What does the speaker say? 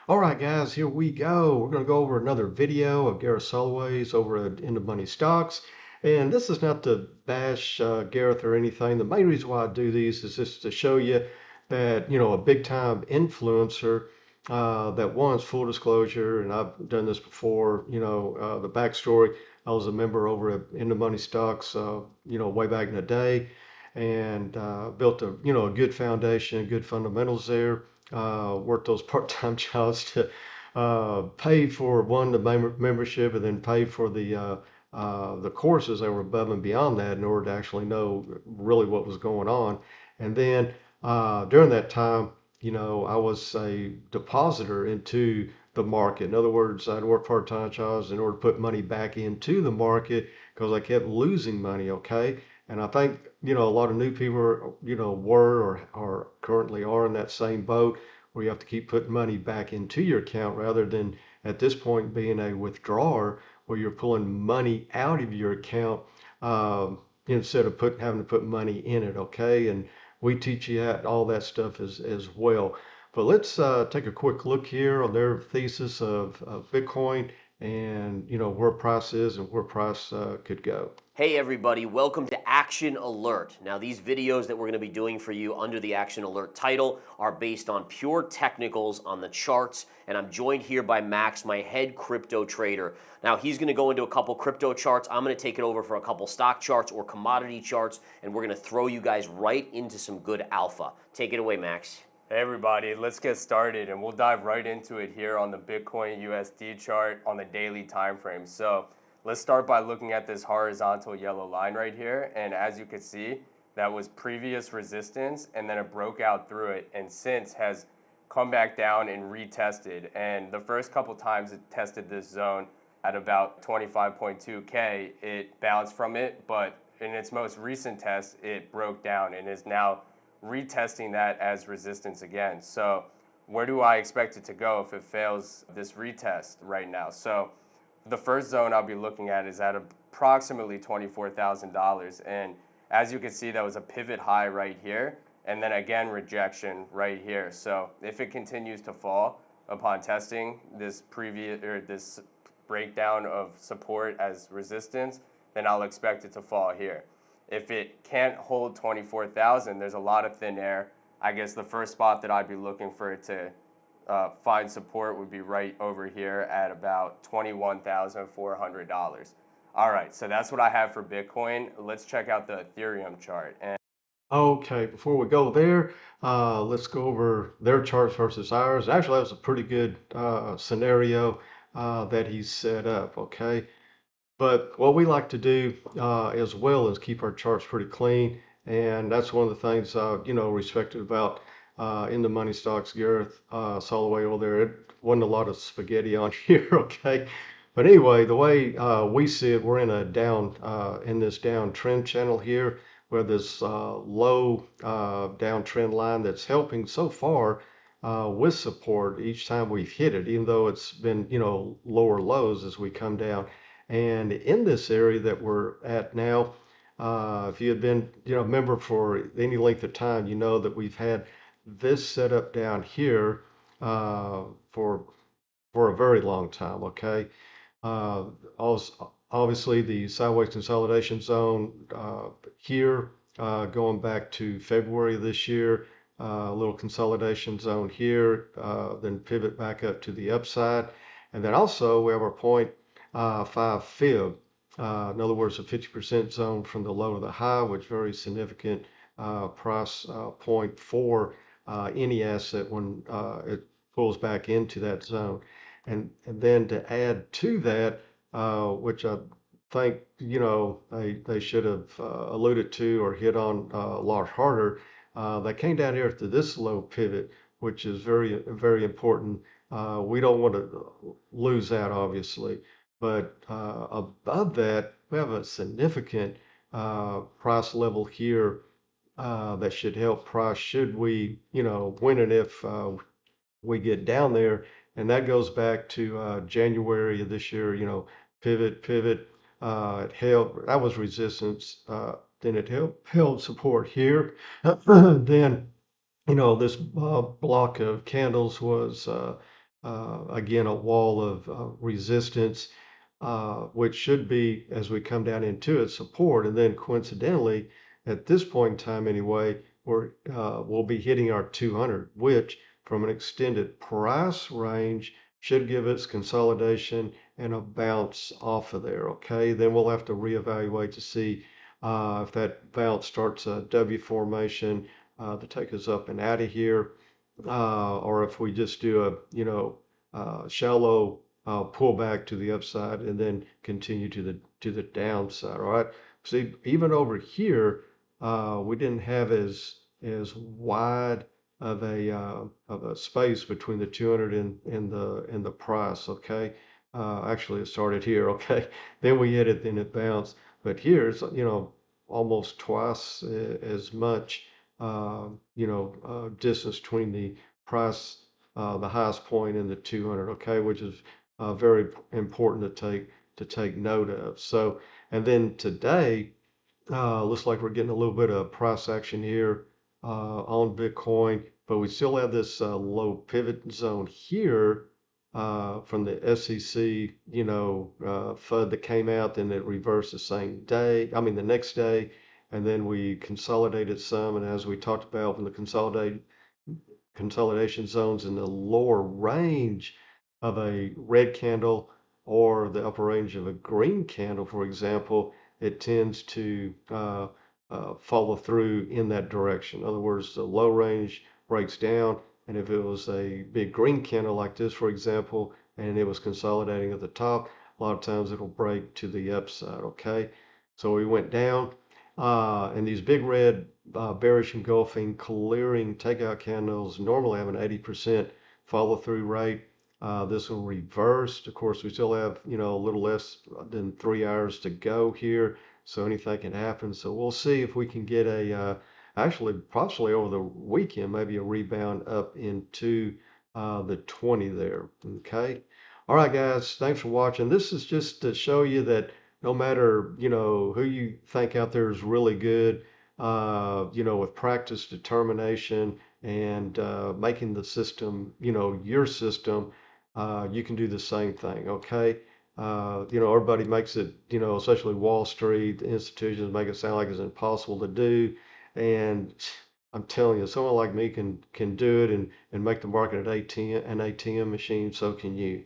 All right, guys, here we go. We're going to go over another video of Gareth Soloway's over at In the Money Stocks. And this is not to bash Gareth or anything. The main reason why I do these is just to show you that, a big time influencer that wants full disclosure. And I've done this before, the backstory. I was a member over at In the Money Stocks, way back in the day and built a good foundation, good fundamentals there. Worked those part-time jobs to pay for one the membership and then pay for the courses that were above and beyond that in order to actually know really what was going on. And then during that time, I was a depositor into the market. In other words, I'd work part-time jobs in order to put money back into the market because I kept losing money. Okay. And I think, a lot of new people, were or currently are in that same boat where you have to keep putting money back into your account rather than at this point being a withdrawer where you're pulling money out of your account instead of having to put money in it. Okay. And we teach you all that stuff as well. But let's take a quick look here on their thesis of Bitcoin and, where price is and where price could go. Hey everybody, welcome to Action Alert. Now these videos that we're going to be doing for you under the Action Alert title are based on pure technicals on the charts, and I'm joined here by Max, my head crypto trader. Now he's going to go into a couple crypto charts. I'm going to take it over for a couple stock charts or commodity charts, and we're going to throw you guys right into some good alpha. Take it away, Max. Hey everybody, let's get started and we'll dive right into it here on the Bitcoin USD chart on the daily time frame. So let's start by looking at this horizontal yellow line right here, and as you can see, that was previous resistance and then it broke out through it and since has come back down and retested. And the first couple times it tested this zone at about 25.2K, it bounced from it, but in its most recent test it broke down and is now retesting that as resistance again. So where do I expect it to go if it fails this retest right now? So the first zone I'll be looking at is at approximately $24,000. And as you can see, that was a pivot high right here. And then again, rejection right here. So if it continues to fall upon testing this this breakdown of support as resistance, then I'll expect it to fall here. If it can't hold 24,000, there's a lot of thin air. I guess the first spot that I'd be looking for it to find support would be right over here at about $21,400. All right, so that's what I have for Bitcoin. Let's check out the Ethereum chart. Okay, before we go there, let's go over their charts versus ours. Actually, that was a pretty good scenario that he set up. Okay, but what we like to do as well is keep our charts pretty clean, and that's one of the things respected about in the money stocks. Gareth Soloway over there. It wasn't a lot of spaghetti on here. Okay, but anyway, the way we see it, we're in a in this downtrend channel here, where this low downtrend line that's helping so far with support each time we've hit it, even though it's been lower lows as we come down. And in this area that we're at now, if you had been, a member for any length of time, you know that we've had this setup down here for a very long time. Okay, obviously the sideways consolidation zone here, going back to February of this year, a little consolidation zone here, then pivot back up to the upside, and then also we have our point 5 fib. In other words, a 50% zone from the low to the high, which is very significant price point for any asset when it pulls back into that zone. And then to add to that, which I think, they should have alluded to or hit on a lot harder, they came down here to this low pivot, which is very, very important. We don't want to lose that, obviously. But above that, we have a significant price level here that should help price should we, when and if we get down there. And that goes back to January of this year, pivot. It held, that was resistance. Then it held support here. Then, this block of candles was again, a wall of resistance, which should be, as we come down into it, support. And then coincidentally, at this point in time anyway, we'll be hitting our 200, which from an extended price range should give us consolidation and a bounce off of there. Okay, then we'll have to reevaluate to see if that bounce starts a W formation to take us up and out of here, or if we just do a shallow pullback to the upside and then continue to the downside. All right. See, even over here, we didn't have as wide of a space between the 200 and the price. Okay. Actually, it started here. Okay. Then we hit it, then it bounced. But here's almost twice as much distance between the price, the highest point in the 200, okay, which is very important to take note of. So, and then today, looks like we're getting a little bit of price action here on Bitcoin, but we still have this low pivot zone here from the SEC, FUD that came out, then it reversed the same day, I mean the next day, and then we consolidated some, and as we talked about from the consolidation zones in the lower range of a red candle or the upper range of a green candle, for example, it tends to follow through in that direction. In other words, the low range breaks down, and if it was a big green candle like this, for example, and it was consolidating at the top, a lot of times it'll break to the upside, okay? So we went down, and these big red bearish engulfing clearing takeout candles normally have an 80% follow through rate. This one reversed. Of course, we still have, a little less than 3 hours to go here. So anything can happen. So we'll see if we can get actually, possibly over the weekend, maybe a rebound up into the 20 there. Okay. All right, guys. Thanks for watching. This is just to show you that no matter, who you think out there is really good, with practice, determination, and making the system, your system, you can do the same thing, okay? Everybody makes it, especially Wall Street, the institutions make it sound like it's impossible to do. And I'm telling you, someone like me can do it and make the market an ATM machine, so can you.